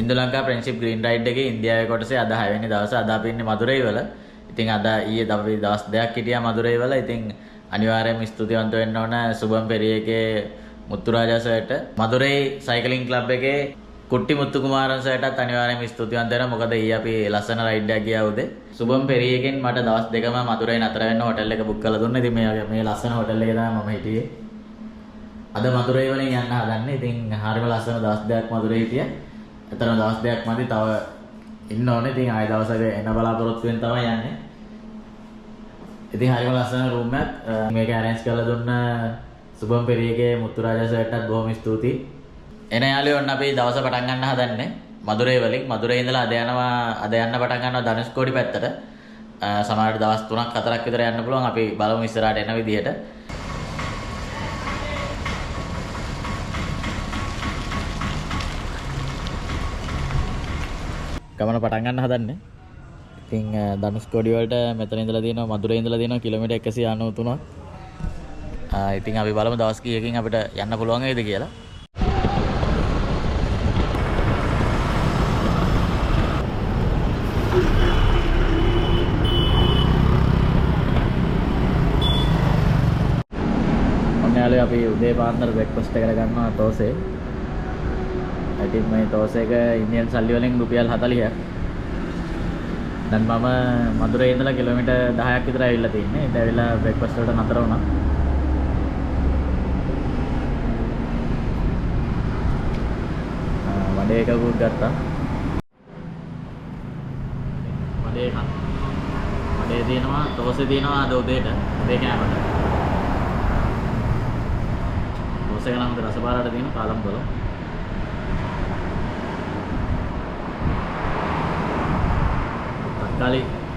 Indo-Lanka friendship green ride එකේ ඉන්දියාවේ කොටසේ අද 6 වෙනි දවසේ අද අපි ඉන්නේ මදුරයි වල. ඉතින් අද ඊයේ අපි දවස් දෙකක් හිටියා මදුරයි වල. ඉතින් අනිවාර්යයෙන්ම ස්තුතිවන්ත වෙන්න ඕන සුබම් පෙරියගේ මුත්තුරාජා සර්ට. මදුරයි සයිකලින් ක්ලබ් එකේ කුට්ටි මුත්තු කුමාරන් සර්ටත් අනිවාර්යයෙන්ම ස්තුතිවන්ත වෙනවා. මොකද ඊයේ අපි ලස්සන රයිඩ් එකක් ගියා උදේ. සුබම් පෙරියගෙන් මට දවස් දෙකම මදුරයි නතර වෙන්න හොටෙල් එක බුක් කරලා දුන්නා. ඉතින් මේ ලස්සන හොටෙල් එකේ තමයි මම හිටියේ. අද මදුරයි වලින් යන්න හදන්නේ. ඉතින් හරිම ලස්සන දවස් දෙකක් මදුරයි හිටියා. එතන දවස් දෙකක් මදි තව ඉන්න ඕනේ. ඉතින් ආයෙ දවසක එන බලාපොරොත්තු වෙන තමයි යන්නේ. ඉතින් හරිම ලස්සන රූම් එකක් මේක arrange කරලා දුන්න සුබම් පෙරියගේ මුත්තුරාජා සර්ටත් බොහොම ස්තුතියි. එන යාළුවෝ ඔන්න අපි දවස පටන් ගන්න හදන්නේ මදුරයි වලින්. මදුරයි ඉඳලා අද යන්න පටන් ගන්නවා ධනුෂ්කෝඩි පැත්තට. සමහරවිට දවස් 3ක් 4ක් විතර යන්න පුළුවන්. අපි බලමු ඉස්සරහට එන විදිහට. ගමන පටන් ගන්න හදන්නේ. ඉතින් ධනුෂ්කෝඩි වලට මෙතන ඉඳලා තියෙනවා මදුරේ ඉඳලා තියෙනවා කිලෝමීටර් 193ක්. ඉතින් අපි බලමු දවස් කීයකින් අපිට යන්න පුළුවන් වේද කියලා. ඔන්නයාලේ අපි උදේ පාන්දර බ්‍රෙක්ෆාස්ට් එකට ගන්නවා තෝසේ. ඉතින් මේ තෝස් එක ඉන්දියන් සල්ලි වලින් රුපියල් 40ක්. දැන් මම මදුරේ ඉඳලා කිලෝමීටර් 10ක් විතර ඇවිල්ලා තින්නේ. ඒත් ඇවිල්ලා බ්‍රෙක්ෆාස්ට් වලට නතර වුණා. වඩේ එකකුත් ගත්තා. වඩේ තියෙනවා තෝසේ තියෙනවා අද උදේට. උදේ කෑමට. තෝස් එක නම් හොඳ රසපාරට තියෙන කාලම් බලමු.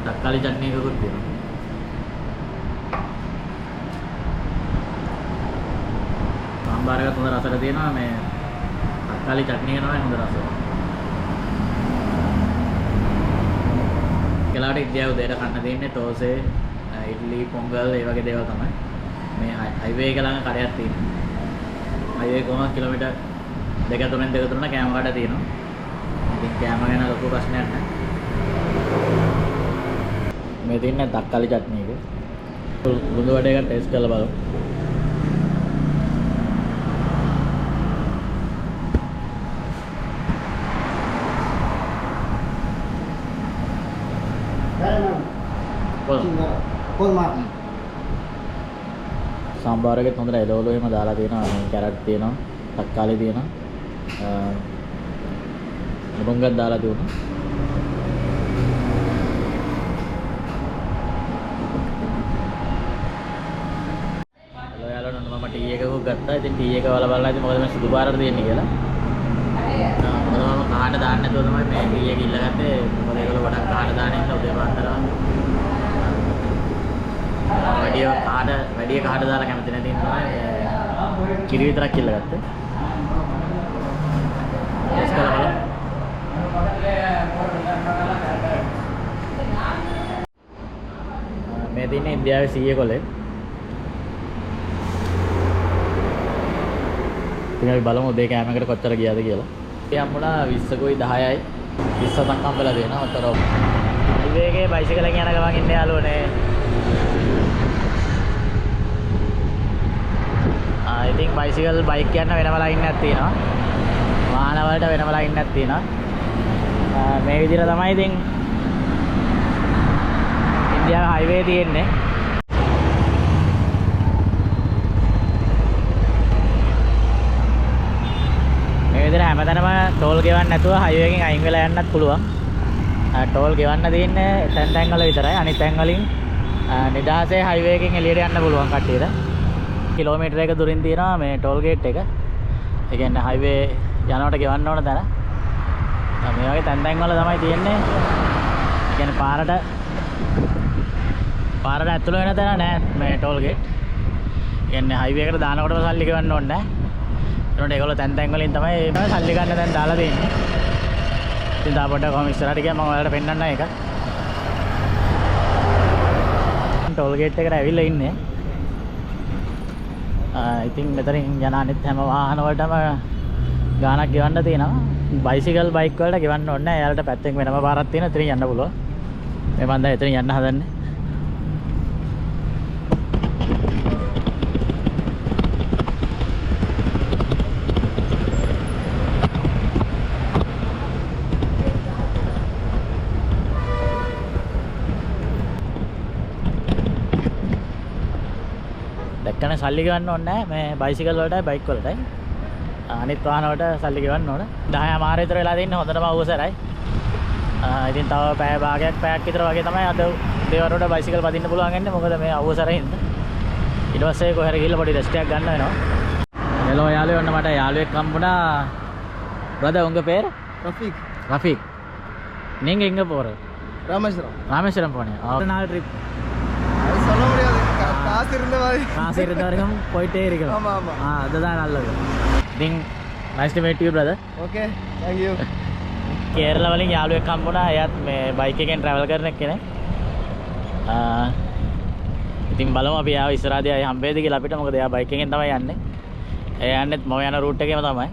තක්කාලි චට්නි එකකුත් තියෙනවා. සාම්බාර එකත් හොඳ රසට තියෙනවා. මේ තක්කාලි චට්නි එක තමයි හොඳ රස. ඒලාට ඉන්දියාව උදේට කන්න දෙන්නේ තෝසේ, ඉඩ්ලි, පොංගල් ඒ වගේ දේවල් තමයි. මේ හයිවේ එක ළඟ කඩයක් තියෙනවා. හයිවේ කොහොමද කිලෝමීටර් 2-3 කෑම කඩ තියෙනවා. ඉතින් කෑම ගැන ලොකු ප්‍රශ්නයක් නැහැ. මේ තියෙන තක්කාලි චට්නි එක. බුදු වඩේ එක ටේස්ට් කරලා බලමු. සාම්බාර එකත් හොඳට එළවලු එහෙම දාලා තියෙනවා. මේ කැරට් තියෙනවා, තක්කාලි තියෙනවා. මුරුංගක් දාලා තියෙනවා. ටී එකකුත් ගත්තා. ඉතින් ටී එක වල බලලා ඉතින් මොකද මේ සුදු පාරට තියෙන්නේ කියලා. මොනවම කහට දාන්න නැතුව තමයි මේ ටී එක ඉල්ලගත්තේ. මොකද ඒගොල්ලෝ වඩා කහට දාන නිසා උදේ පාන්දර වැඩි කහට දාලා කැමති නැති නිසා කිරි විතරක් ඉල්ලගත්තේ. ටෙස්ට් කරලා බලමු. මේ තියෙන්නේ ඉන්දියාවේ 100 කොලේ. ඉතින් අපි බලමු උදේ කෑමකට කොච්චර ගියාද කියලා. ඒ හම්බුණා 20කුයි 10යි 27ක් හම්බලා දෙනවා. අතර හයිවේ එකේ බයිසිකලෙන් යන ගමන් ඉන්නේ යාළුවනේ. ඉතින් බයික් යන වෙනම ලයින් එකක් තියෙනවා. වාහන වලට වෙනම ලයින් එකක් තියෙනවා. මේ විදිහට තමයි ඉතින් ඉන්දියාවේ හයිවේ තියෙන්නේ. විතර හැමතැනම ටෝල් ගෙවන්න නැතුව හයිවේ එකෙන් අයින් වෙලා යන්නත් පුළුවන්. ටෝල් ගෙවන්න තියෙන්නේ තැන් වල විතරයි. අනිත් තැන් වලින් නිදහසේ හයිවේ එකෙන් එළියට යන්න පුළුවන් කට්ටියට. කිලෝමීටර් එක දුරින් තියෙනවා මේ ටෝල් ගේට් එක. ඒ කියන්නේ හයිවේ යනකොට ගෙවන්න ඕන තැන. මේ වගේ තැන් වල තමයි තියෙන්නේ. ඒ කියන්නේ පාරට ඇතුළ වෙන තැන නෑ මේ ටෝල් ගේට්. ඒ කියන්නේ හයිවේ එකට දානකොටම සල්ලි ගෙවන්න ඕනේ නෑ. ඒකට ඒගොල්ලෝ තැන් වලින් තමයි සල්ලි ගන්න තැන් දාලා දෙන්නේ. ඉතින් තා පොඩ්ඩක් කොහොම ඉස්සරහට ගියා මම ඔයාලට පෙන්නන්න ඒක. ටෝල් ගේට් එකට ඇවිල්ලා ඉන්නේ. ඉතින් මෙතනින් යන අනිත් හැම වාහන වලටම ගාණක් ගෙවන්න තියෙනවා. බයිසිකල් බයික් වලට ගෙවන්න ඕනේ නැහැ. එයාලට පැත්තෙන් වෙනම පාරක් තියෙනවා. එතනින් යන්න පුළුවන්. මේ මම දැන් එතනින් යන්න හදන්නේ. දැක්කනේ සල්ලි ගෙවන්න ඕනේ නැහැ. මේ බයිසිකල් වලටයි බයික් වලටයි. අනිත් වාහන වලට සල්ලි ගෙවන්න ඕන. 10 මාර විතර වෙලා තින්නේ හොඳටම අවසරයි. ඉතින් තව පැය භාගයක් පැයක් විතර වගේ තමයි අද දේවරුවට බයිසිකල් පදින්න පුළුවන් වෙන්නේ. මොකද මේ අවසරයි හින්දා. ඊට පස්සේ කොහෙර ගිහලා පොඩි රෙස්ට් එකක් ගන්න වෙනවා. හෙලෝ යාළුවෝ ඔන්න මට යාළුවෙක් හම්බුණා. brother உங்க பேர்? ரஃபீக். நீங்க எங்க போற? ராமேஸ்வரம் போனீங்க. ஒரு நாள் ட்ரிப். அது சொல்ல முடியாது. காசு இருந்த வரைக்கும் போயிட்டே இருக்கலாம். ஆமா ஆமா. அதுதான் நல்லது. ඉතින් nice to meet you brother. Okay, thank you. Kerala වලින් යාළුවෙක් හම්බුණා. එයාත් මේ බයික් එකෙන් travel කරන කෙනෙක්. ඉතින් බලමු අපි ආව ඉස්සරහදී ආයි හම්බෙයිද කියලා අපිට. මොකද එයා බයික් එකෙන් තමයි යන්නේ. ඒ යන්නෙත් මම යන රූට් එකේම තමයි.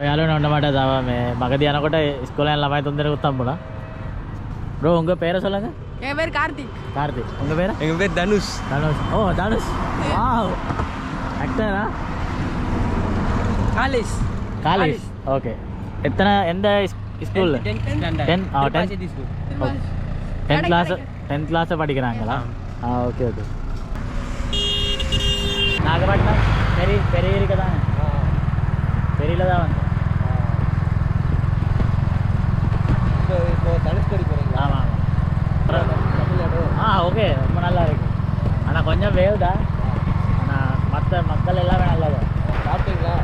යාළුවනේ ඔන්න මට තව මේ මගදී යනකොට ඉස්කෝලේ යන ළමයි 3 දෙනෙකුත් හම්බුණා. bro உங்க பேரை சொல்லுங்க. என் பேர் கார்த்திக். உங்க பேரு? எங்க பேர் தனுஷ். ஓ தனுஷ். வாவ். ஆக்டரா? காலேஜ். ஓகே. எத்தனை எந்த ஸ்கூல்ல? 10th கிளாஸ் படிக்கிறாங்களா? ஓகே. நாகப்பட்டினம் பெரிய இருக்க தானே? பெரியல தான் வந்து. இப்போ தனுஷ்கோடி போறீங்க. ஆமா. ஓகே. ரொம்ப நல்லா இருக்கு. ஆனா கொஞ்சம் வேவ்தா. ஆனா மத்த மக்கள் எல்லாமே நல்லதா. சாப்பிட்டீங்களா?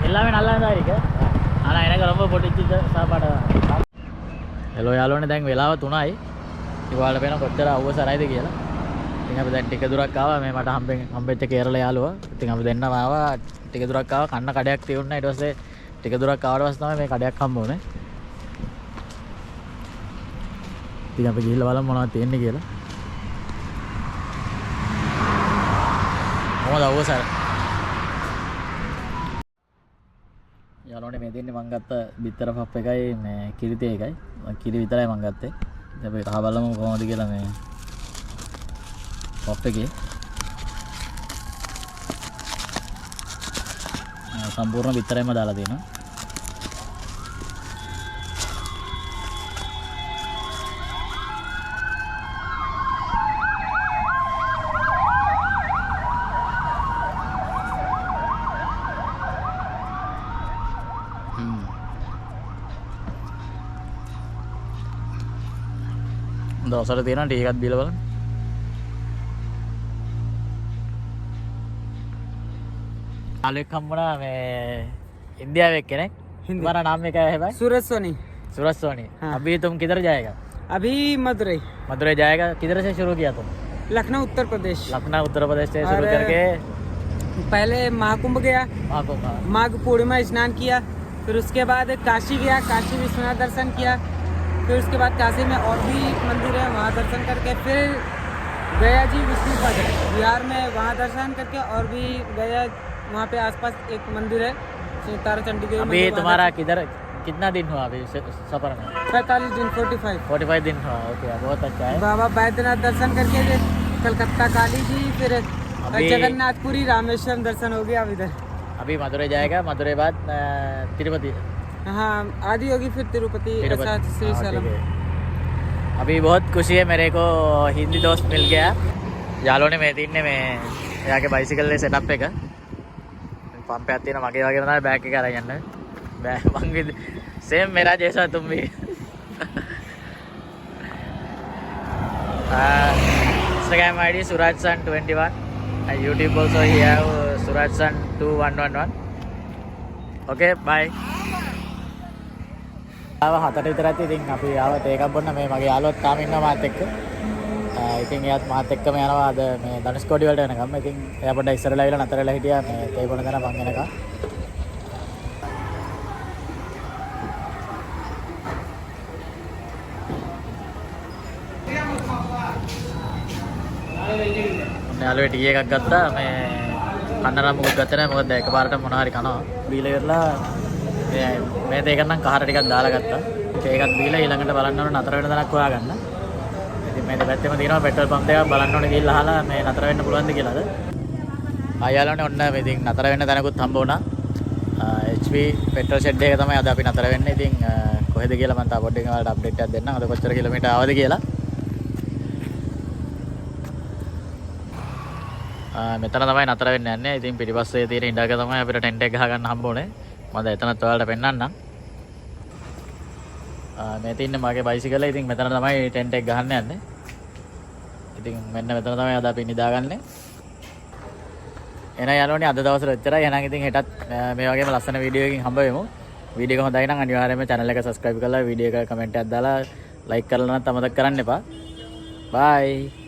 எல்லாமே நல்லா தான் இருக்கு. ஆனால் எனக்கு ரொம்ப பிடிச்ச சாப்பாடு தான். හෙලෝ යාළුවනේ දැන් වෙලාව 3යි. ඉවාලට වෙන කොච්චර අවසරයිද කියලා. ඉතින් අපි දැන් ටික දුරක් ආවා. මේ මට හම්බෙච්ච කේරළ යාළුවා. ඉතින් අපි දෙන්නම ආවා. ටික දුරක් ආවා. කන්න කඩයක් තියුණා. ඊට පස්සේ ටික දුරක් ආවට පස්සේ තමයි මේ කඩයක් හම්බ වුනේ. ඉතින් අපි ගිහිල්ලා බලමු මොනවද තියෙන්නේ කියලා. මොකද අවසර යාළුවනේ මේ දෙන්නේ මම ගත්ත බිත්තර පප් එකයි මේ කිරි තේ එකයි. කිරි විතරයි මම ගත්තේ. ඉතින් අපි කහ බලමු කොහොමද කියලා මේ පප් එකේ. සම්පූර්ණ බිත්තරයම දාලා තියෙනවා. දවසට තියෙනවා ටී එකක් බීලා බලන්න. යාළුවෙක් හම්බුණා මේ इंडिया केने तुम्हारा नाम में क्या है भाई? सूरज सोनी। सूरज सोनी। हाँ। अभी तुम किधर जाएगा? अभी मदुरई। मदुरई जाएगा। किधर से शुरू किया तुम? लखनऊ उत्तर प्रदेश। लखनऊ उत्तर प्रदेश से शुरू करके पहले महाकुंभ गया, माघ पूर्णिमा स्नान किया, फिर उसके बाद काशी गया, काशी विश्वनाथ दर्शन किया, फिर उसके बाद काशी में और भी मंदिर है वहाँ दर्शन करके, फिर गया जी विष्णुपद बिहार में वहाँ दर्शन करके, और भी गया वहाँ पे आसपास एक मंदिर है तारा चंडी देवी। अभी तुम्हारा किधर कितना दिन हुआ अभी सफर में? 45 दिन। 45 दिन हुआ। ओके, बहुत अच्छा है। बाबा बैद्यनाथ दर्शन करके कलकत्ता काली जी, फिर जगन्नाथपुरी रामेश्वरम दर्शन हो गया। अब इधर अभी मदुरई जाएगा, मदुरई बाद तिरुपति। हाँ, आदि होगी, फिर तिरुपति। अभी बहुत खुशी है मेरे को, हिंदी दोस्त मिल गया। यालों ने मेहदीन ने मैं यहाँ के बाइसिकल ने सेटअप पे का पंप पे आती है ना, मगे वगे बना बैग के करा जाना बैग सेम मेरा जैसा तुम भी। Instagram ID surajsan21 and YouTube also he have surajsan2111. Okay, bye. ආව 7ට විතරක් ඉතින් අපි ආව තේ එකක් බොන්න මේ මගේ යාළුවත් තාම ඉන්නවා මාත් එක්ක. ඉතින් එයාත් මාත් එක්කම යනවා අද මේ ධනුෂ්කෝඩි වලට යනකම්. ඉතින් එයා පොඩ්ඩක් ඉස්සරලා ඉවිලා නතර වෙලා හිටියා මේ තේ බොන තැන මං එනකම්. යාළුවේ ටී එකක් ගත්තා මේ කන්න නම් මොකක් ගත්තේ නැහැ. මොකද එකපාරට මොන හරි කනවා. බීලා ඉවරලා මේ දෙක නම් කහර ටිකක් දාලා ගත්තා. ඒකත් බීලා ඊළඟට බලන්න ඕන නතර වෙන තැනක් හොයාගන්න. ඉතින් මේ දෙපැත්තෙම තියෙනවා පෙට්‍රල් පම්ප් එකක් බලන්න ඕනේ ගිහිල්ලා අහලා මේ නතර වෙන්න පුළුවන්ද කියලාද. ආයාලෝනේ ඔන්න මේ ඉතින් නතර වෙන්න තැනකුත් හම්බ වුණා. HP පෙට්‍රල් ෂෙඩ් එක තමයි අද අපි නතර වෙන්නේ. ඉතින් කොහෙද කියලා මම තා පොඩ්ඩකින් ඔයාලට අප්ඩේට් එකක් දෙන්නම්. අද කොච්චර කිලෝමීටර් ආවද කියලා. මෙතන තමයි නතර වෙන්න යන්නේ. ඉතින් පිටිපස්සේ තියෙන ඉඩක තමයි අපිට ටෙන්ට් එක ගහගන්න හම්බ වුනේ. මම එතනත් ඔයාලට පෙන්නන්නම්. මේ තින්නේ මගේ බයිසිකල. ඉතින් මෙතන තමයි ටෙන්ට් එක ගහන්න යන්නේ. ඉතින් මෙන්න මෙතන තමයි අද අපි නිදාගන්නේ. එහෙනම් යනෝනේ අද දවසට ඔච්චරයි. එහෙනම් ඉතින් හෙටත් මේ වගේම ලස්සන වීඩියෝ එකකින් හම්බ වෙමු. වීඩියෝ එක හොඳයි නම් අනිවාර්යයෙන්ම channel එක subscribe කරලා වීඩියෝ එක කමෙන්ට් එකක් දාලා like කරලා නැත්නම් අමතක කරන්න එපා. bye.